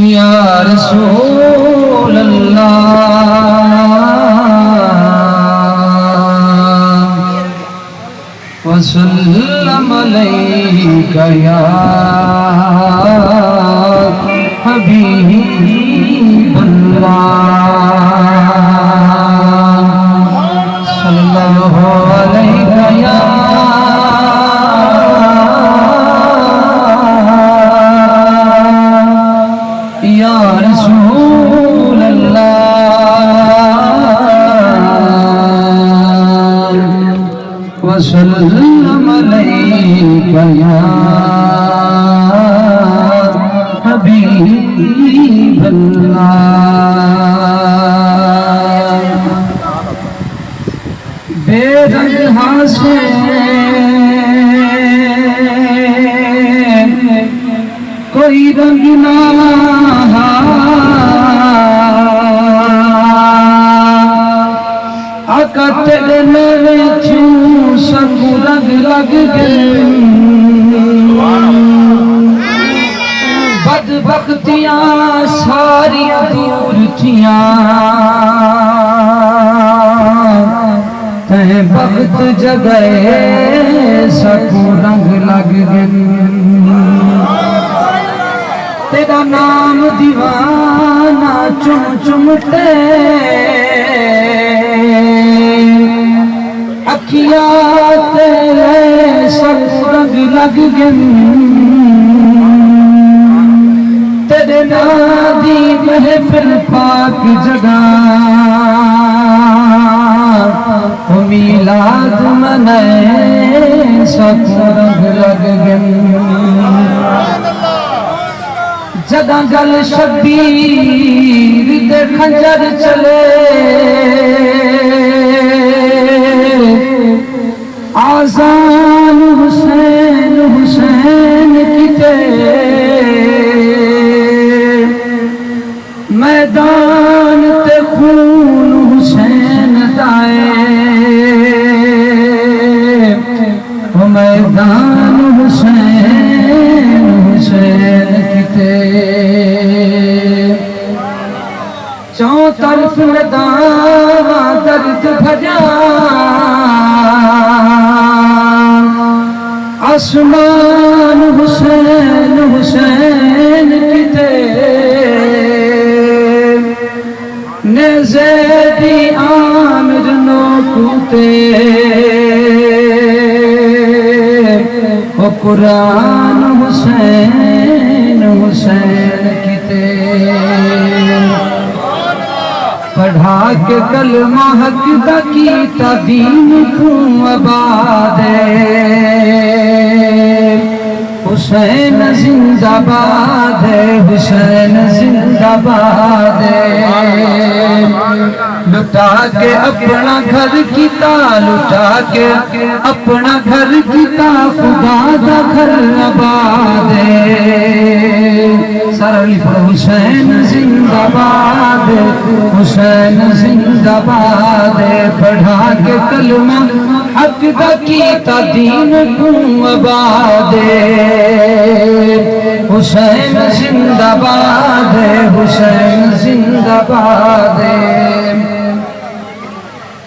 یا رسول اللہ وسلم علیک یا حبیب اللہ صلی اللہ علیہ یا رسول اللہ وسلم علیک یا حبیب اللہ بے رنگ سے کوئی رنگ نہ آقا تیرے میرے کیوں سنگ رنگ لگ گئے بدبختیاں ساری دور تھیاں تہیں بخت جگئے سکو رنگ لگ گئے تیرا نام دیوانہ چم چمتے اکھیاں تیرے سب رنگ لگ گئے تیرے نادی محفل پاک جگہ میلاد منائے سب رنگ لگ گئے جداں گل شبیر دے خنجر چلے آذان حسین حسین کیتے میدان تے خون حسین دائے میدان حسین حسین کیتے چوں طرف میدان درد بھجا آسمان حسین حسین کیتے نیزے دی عامر نو کوتے قرآن حسین حسین کیتے پڑھا کے کلمہ حق دا کیتا دین کو آباد حسین زندہ باد حسین زندہ باد لٹا کے اپنا گھر کیتا لٹا کے اپنا گھر کیتا خدا دا گھر آباد سارا علی پڑھو حسین زندہ باد حسین زندہ باد پڑھا کے کلمہ حق دا کیتا دین کو آباد حسین زندہ باد حسین زندہ باد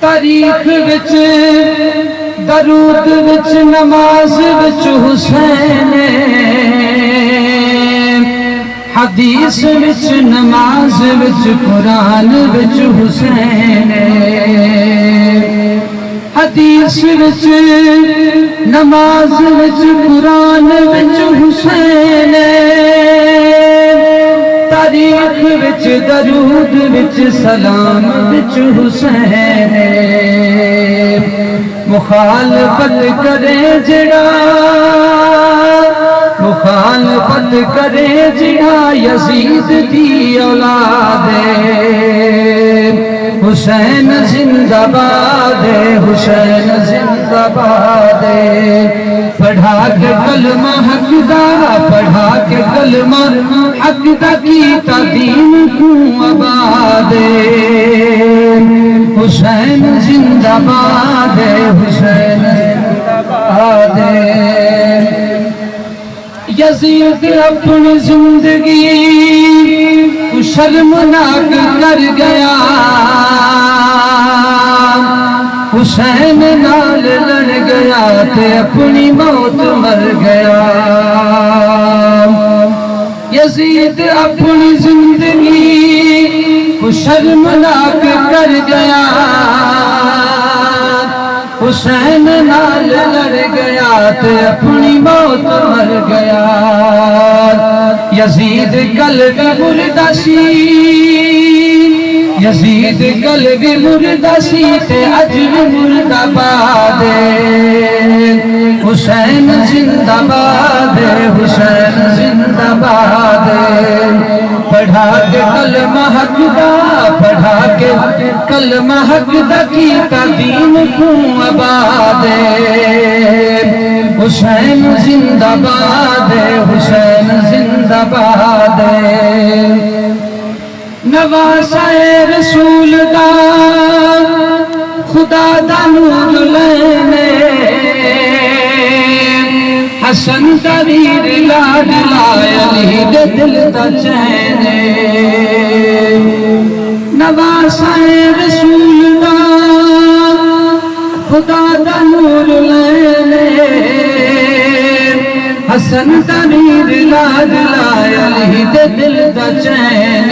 تاریخ وچ درود وچ نماز وچ حسین حدیث وچ نماز وچ قرآن وچ حسین حدیث وچ نماز وچ قرآن وچ حسین تاریخ وچ درود وچ سلام وچ حسین مخالفت کرے جڑا مخالفت کرے جڑا یزید دی اولاد حسین زندہ باد حسین زندہ باد پڑھا کے کلمہ حق دا پڑھا کے کلمہ حق دا کیتا دین کو آباد حسین زندہ باد حسین زندہ باد یزید اپنی زندگی شرمناک کر گیا، حسین نال لڑ گیا تے اپنی موت مر گیا۔ یزید اپنی زندگی کو شرمناک کر گیا، حسین نال لڑ گیا تے اپنی موت مر گیا۔ یزید قلب مردہ سی، یزید قلب مردہ سی تے اج بھی مردہ باد، حسین زندہ باد، حسین زندہ باد۔ پڑھا کے کلمہ حق دا، پڑھا کے کلمہ حق دا کیتا دین کو آباد، حسین زندہ باد، حسین زندہ باد۔ نواسہ رسول دا خدا دا نور لینے، حسن تریر لا دلائے علی دے دل دا چین، نواسہ رسول دا خدا دا نور لینے، حسن تریر لا دلائے علی دے دل دا چین۔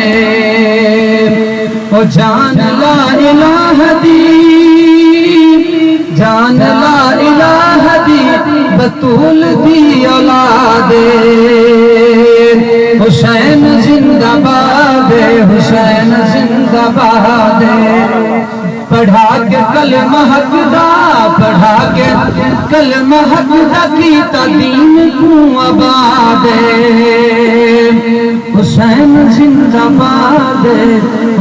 او جان لا الہ دی، جان لا الہ دی بطول دی اولاد، حسین زندہ باد، حسین زندہ باد۔ پڑھا کے کلمہ حق دا، پڑھا کے کلمہ حق دا کیتا دین کو آباد، حسین زندہ باد،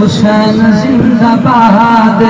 حسین زندہ باد۔